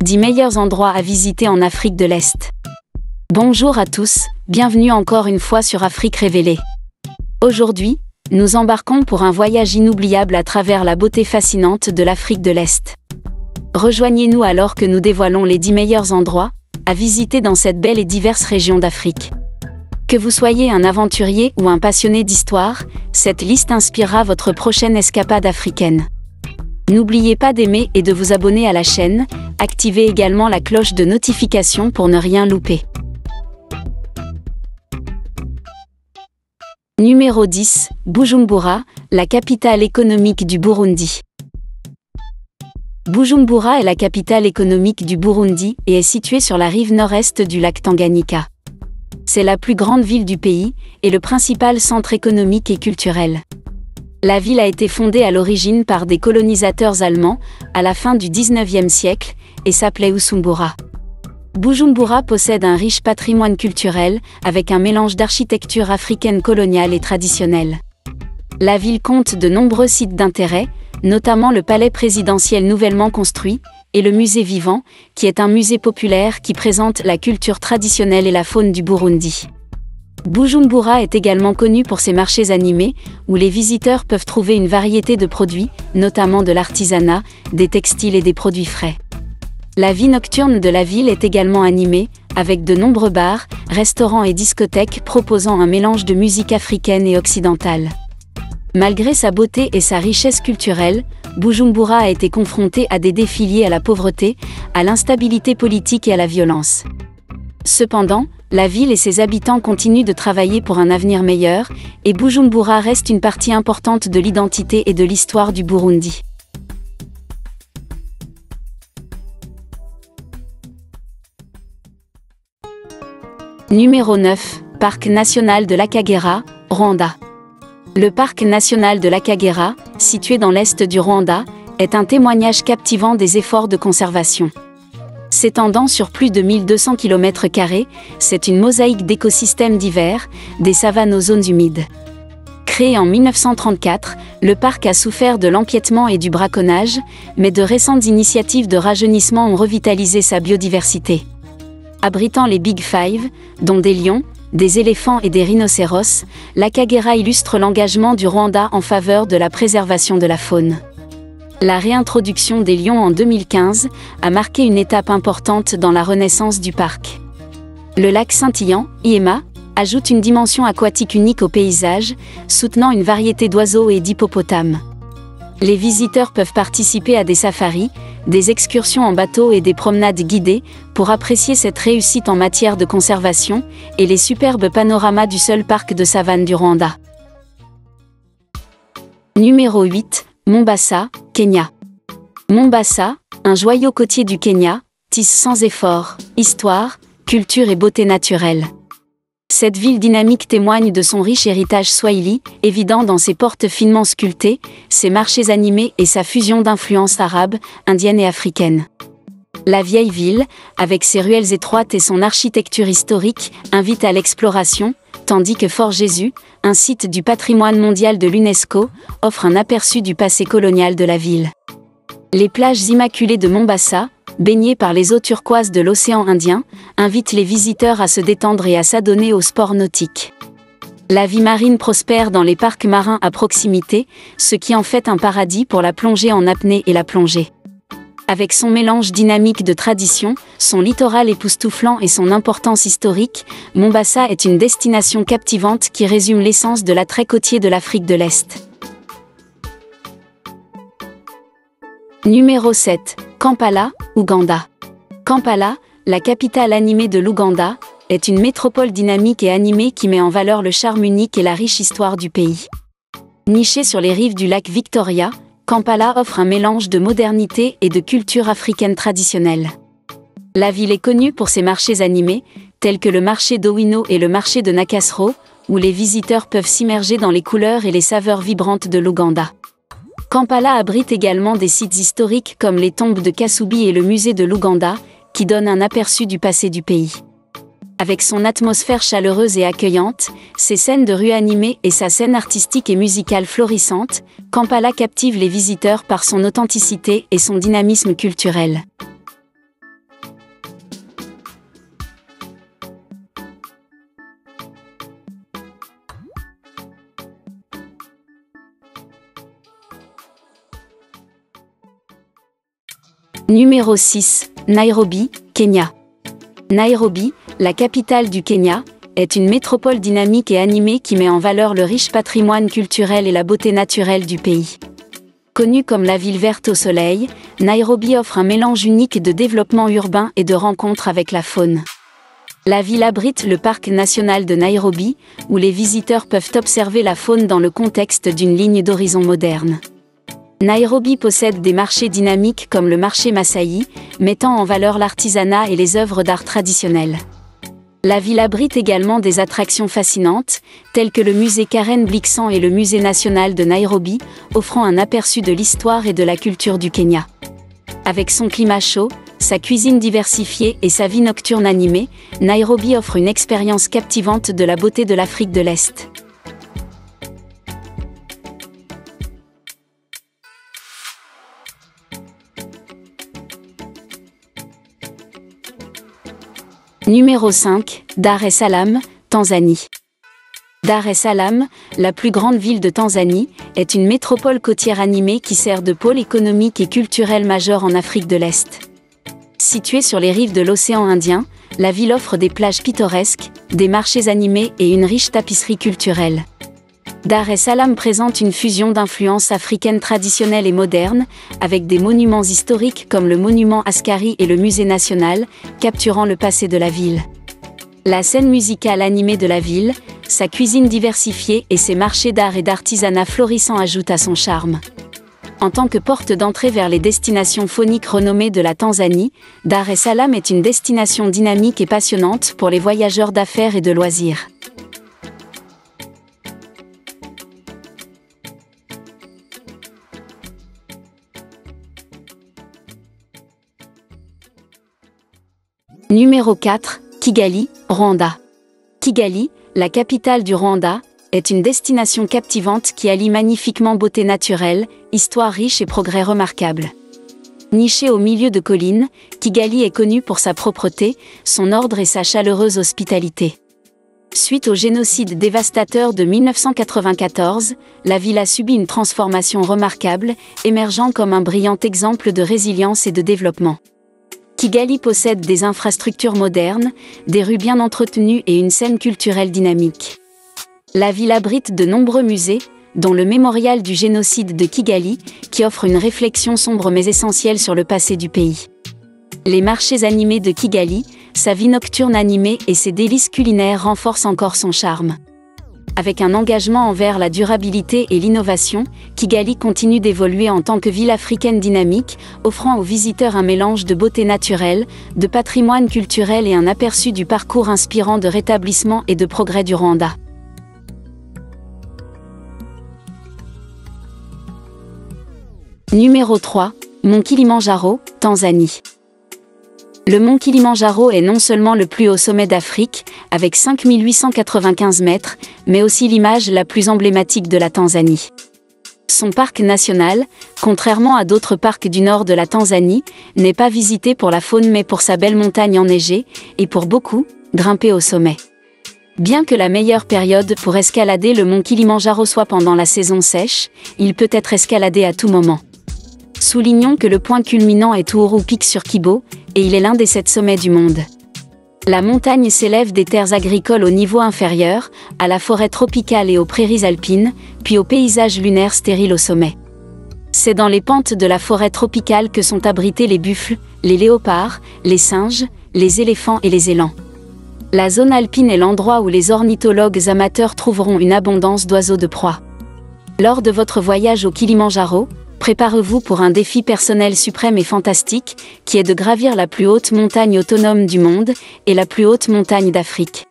10 meilleurs endroits à visiter en Afrique de l'Est. Bonjour à tous, bienvenue encore une fois sur Afrique Révélée. Aujourd'hui, nous embarquons pour un voyage inoubliable à travers la beauté fascinante de l'Afrique de l'Est. Rejoignez-nous alors que nous dévoilons les 10 meilleurs endroits à visiter dans cette belle et diverse région d'Afrique. Que vous soyez un aventurier ou un passionné d'histoire, cette liste inspirera votre prochaine escapade africaine. N'oubliez pas d'aimer et de vous abonner à la chaîne, activez également la cloche de notification pour ne rien louper. Numéro 10, Bujumbura, la capitale économique du Burundi. Bujumbura est la capitale économique du Burundi et est située sur la rive nord-est du lac Tanganyika. C'est la plus grande ville du pays et le principal centre économique et culturel. La ville a été fondée à l'origine par des colonisateurs allemands à la fin du XIXe siècle et s'appelait Usumbura. Bujumbura possède un riche patrimoine culturel avec un mélange d'architecture africaine coloniale et traditionnelle. La ville compte de nombreux sites d'intérêt, notamment le palais présidentiel nouvellement construit et le musée vivant, qui est un musée populaire qui présente la culture traditionnelle et la faune du Burundi. Bujumbura est également connu pour ses marchés animés, où les visiteurs peuvent trouver une variété de produits, notamment de l'artisanat, des textiles et des produits frais. La vie nocturne de la ville est également animée, avec de nombreux bars, restaurants et discothèques proposant un mélange de musique africaine et occidentale. Malgré sa beauté et sa richesse culturelle, Bujumbura a été confronté à des défis liés à la pauvreté, à l'instabilité politique et à la violence. Cependant, la ville et ses habitants continuent de travailler pour un avenir meilleur, et Bujumbura reste une partie importante de l'identité et de l'histoire du Burundi. Numéro 9, Parc national de l'Akagera, Rwanda. Le parc national de l'Akagera, situé dans l'est du Rwanda, est un témoignage captivant des efforts de conservation. S'étendant sur plus de 1200 km², c'est une mosaïque d'écosystèmes divers, des savanes aux zones humides. Créé en 1934, le parc a souffert de l'empiètement et du braconnage, mais de récentes initiatives de rajeunissement ont revitalisé sa biodiversité. Abritant les Big Five, dont des lions, des éléphants et des rhinocéros, l'Akagera illustre l'engagement du Rwanda en faveur de la préservation de la faune. La réintroduction des lions en 2015 a marqué une étape importante dans la renaissance du parc. Le lac scintillant, Ihema, ajoute une dimension aquatique unique au paysage, soutenant une variété d'oiseaux et d'hippopotames. Les visiteurs peuvent participer à des safaris, des excursions en bateau et des promenades guidées pour apprécier cette réussite en matière de conservation et les superbes panoramas du seul parc de savane du Rwanda. Numéro 8, Mombasa, Kenya. Mombasa, un joyau côtier du Kenya, tisse sans effort, histoire, culture et beauté naturelle. Cette ville dynamique témoigne de son riche héritage swahili, évident dans ses portes finement sculptées, ses marchés animés et sa fusion d'influences arabes, indiennes et africaines. La vieille ville, avec ses ruelles étroites et son architecture historique, invite à l'exploration, tandis que Fort Jésus, un site du patrimoine mondial de l'UNESCO, offre un aperçu du passé colonial de la ville. Les plages immaculées de Mombasa, baignées par les eaux turquoises de l'océan Indien, invitent les visiteurs à se détendre et à s'adonner aux sports nautiques. La vie marine prospère dans les parcs marins à proximité, ce qui en fait un paradis pour la plongée en apnée et la plongée. Avec son mélange dynamique de traditions, son littoral époustouflant et son importance historique, Mombasa est une destination captivante qui résume l'essence de l'attrait côtier de l'Afrique de l'Est. Numéro 7, Kampala, Ouganda. Kampala, la capitale animée de l'Ouganda, est une métropole dynamique et animée qui met en valeur le charme unique et la riche histoire du pays. Nichée sur les rives du lac Victoria, Kampala offre un mélange de modernité et de culture africaine traditionnelle. La ville est connue pour ses marchés animés, tels que le marché d'Owino et le marché de Nakasero, où les visiteurs peuvent s'immerger dans les couleurs et les saveurs vibrantes de l'Ouganda. Kampala abrite également des sites historiques comme les tombes de Kasubi et le musée de l'Ouganda, qui donnent un aperçu du passé du pays. Avec son atmosphère chaleureuse et accueillante, ses scènes de rue animées et sa scène artistique et musicale florissante, Kampala captive les visiteurs par son authenticité et son dynamisme culturel. Numéro 6. Nairobi, Kenya. Nairobi, la capitale du Kenya, est une métropole dynamique et animée qui met en valeur le riche patrimoine culturel et la beauté naturelle du pays. Connue comme la ville verte au soleil, Nairobi offre un mélange unique de développement urbain et de rencontres avec la faune. La ville abrite le parc national de Nairobi, où les visiteurs peuvent observer la faune dans le contexte d'une ligne d'horizon moderne. Nairobi possède des marchés dynamiques comme le marché Maasai, mettant en valeur l'artisanat et les œuvres d'art traditionnelles. La ville abrite également des attractions fascinantes, telles que le musée Karen Blixen et le musée national de Nairobi, offrant un aperçu de l'histoire et de la culture du Kenya. Avec son climat chaud, sa cuisine diversifiée et sa vie nocturne animée, Nairobi offre une expérience captivante de la beauté de l'Afrique de l'Est. Numéro 5. Dar es Salaam, Tanzanie. Dar es Salaam, la plus grande ville de Tanzanie, est une métropole côtière animée qui sert de pôle économique et culturel majeur en Afrique de l'Est. Située sur les rives de l'océan Indien, la ville offre des plages pittoresques, des marchés animés et une riche tapisserie culturelle. Dar es Salaam présente une fusion d'influences africaines traditionnelles et modernes, avec des monuments historiques comme le monument Askari et le musée national, capturant le passé de la ville. La scène musicale animée de la ville, sa cuisine diversifiée et ses marchés d'art et d'artisanat florissants ajoutent à son charme. En tant que porte d'entrée vers les destinations fauniques renommées de la Tanzanie, Dar es Salaam est une destination dynamique et passionnante pour les voyageurs d'affaires et de loisirs. Numéro 4. Kigali, Rwanda. Kigali, la capitale du Rwanda, est une destination captivante qui allie magnifiquement beauté naturelle, histoire riche et progrès remarquables. Nichée au milieu de collines, Kigali est connue pour sa propreté, son ordre et sa chaleureuse hospitalité. Suite au génocide dévastateur de 1994, la ville a subi une transformation remarquable, émergeant comme un brillant exemple de résilience et de développement. Kigali possède des infrastructures modernes, des rues bien entretenues et une scène culturelle dynamique. La ville abrite de nombreux musées, dont le mémorial du génocide de Kigali, qui offre une réflexion sombre mais essentielle sur le passé du pays. Les marchés animés de Kigali, sa vie nocturne animée et ses délices culinaires renforcent encore son charme. Avec un engagement envers la durabilité et l'innovation, Kigali continue d'évoluer en tant que ville africaine dynamique, offrant aux visiteurs un mélange de beauté naturelle, de patrimoine culturel et un aperçu du parcours inspirant de rétablissement et de progrès du Rwanda. Numéro 3. Mont Kilimandjaro, Tanzanie. Le mont Kilimandjaro est non seulement le plus haut sommet d'Afrique, avec 5895 mètres, mais aussi l'image la plus emblématique de la Tanzanie. Son parc national, contrairement à d'autres parcs du nord de la Tanzanie, n'est pas visité pour la faune mais pour sa belle montagne enneigée, et pour beaucoup, grimper au sommet. Bien que la meilleure période pour escalader le mont Kilimandjaro soit pendant la saison sèche, il peut être escaladé à tout moment. Soulignons que le point culminant est Uhuru Peak sur Kibo, et il est l'un des 7 sommets du monde. La montagne s'élève des terres agricoles au niveau inférieur, à la forêt tropicale et aux prairies alpines, puis aux paysages lunaires stériles au sommet. C'est dans les pentes de la forêt tropicale que sont abrités les buffles, les léopards, les singes, les éléphants et les élans. La zone alpine est l'endroit où les ornithologues amateurs trouveront une abondance d'oiseaux de proie. Lors de votre voyage au Kilimandjaro, préparez-vous pour un défi personnel suprême et fantastique, qui est de gravir la plus haute montagne autonome du monde, et la plus haute montagne d'Afrique.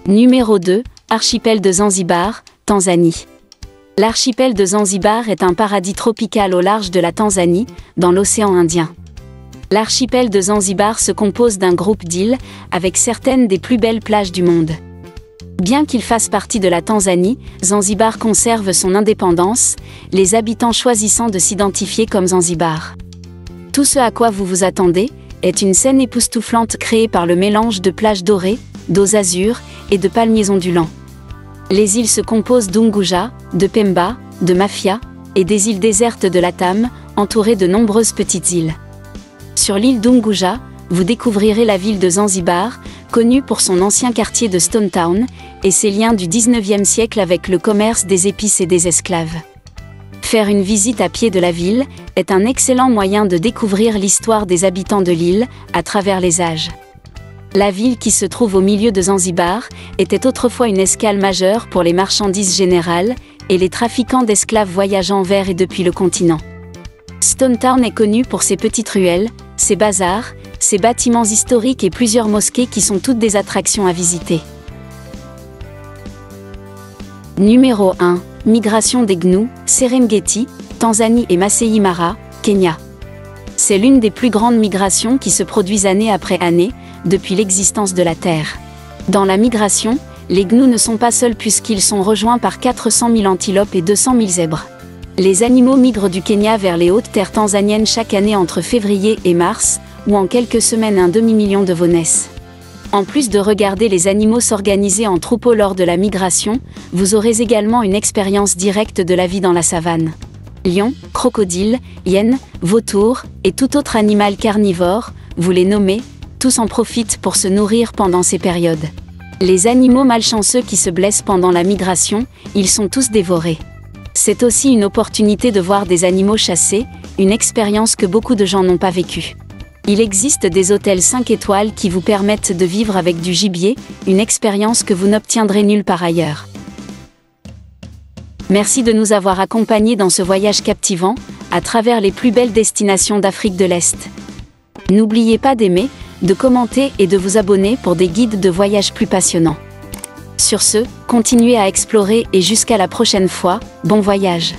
Numéro 2. Archipel de Zanzibar, Tanzanie. L'archipel de Zanzibar est un paradis tropical au large de la Tanzanie, dans l'océan Indien. L'archipel de Zanzibar se compose d'un groupe d'îles, avec certaines des plus belles plages du monde. Bien qu'il fasse partie de la Tanzanie, Zanzibar conserve son indépendance, les habitants choisissant de s'identifier comme Zanzibar. Tout ce à quoi vous vous attendez est une scène époustouflante créée par le mélange de plages dorées, d'eaux azur et de palmiers ondulants. Les îles se composent d'Unguja, de Pemba, de Mafia, et des îles désertes de Latam, entourées de nombreuses petites îles. Sur l'île d'Unguja, vous découvrirez la ville de Zanzibar, connue pour son ancien quartier de Stone Town, et ses liens du 19e siècle avec le commerce des épices et des esclaves. Faire une visite à pied de la ville est un excellent moyen de découvrir l'histoire des habitants de l'île, à travers les âges. La ville qui se trouve au milieu de Zanzibar était autrefois une escale majeure pour les marchandises générales et les trafiquants d'esclaves voyageant vers et depuis le continent. Stone Town est connu pour ses petites ruelles, ses bazars, ses bâtiments historiques et plusieurs mosquées qui sont toutes des attractions à visiter. Numéro 1. Migration des gnous, Serengeti, Tanzanie et Masai Mara, Kenya. C'est l'une des plus grandes migrations qui se produisent année après année, depuis l'existence de la Terre. Dans la migration, les gnous ne sont pas seuls puisqu'ils sont rejoints par 400 000 antilopes et 200 000 zèbres. Les animaux migrent du Kenya vers les hautes terres tanzaniennes chaque année entre février et mars, où en quelques semaines un demi-million de veaux naissent. En plus de regarder les animaux s'organiser en troupeaux lors de la migration, vous aurez également une expérience directe de la vie dans la savane. Lions, crocodiles, hyènes, vautours, et tout autre animal carnivore, vous les nommez, tous en profitent pour se nourrir pendant ces périodes. Les animaux malchanceux qui se blessent pendant la migration, ils sont tous dévorés. C'est aussi une opportunité de voir des animaux chassés, une expérience que beaucoup de gens n'ont pas vécue. Il existe des hôtels 5 étoiles qui vous permettent de vivre avec du gibier, une expérience que vous n'obtiendrez nulle part ailleurs. Merci de nous avoir accompagnés dans ce voyage captivant, à travers les plus belles destinations d'Afrique de l'Est. N'oubliez pas d'aimer, de commenter et de vous abonner pour des guides de voyage plus passionnants. Sur ce, continuez à explorer et jusqu'à la prochaine fois, bon voyage!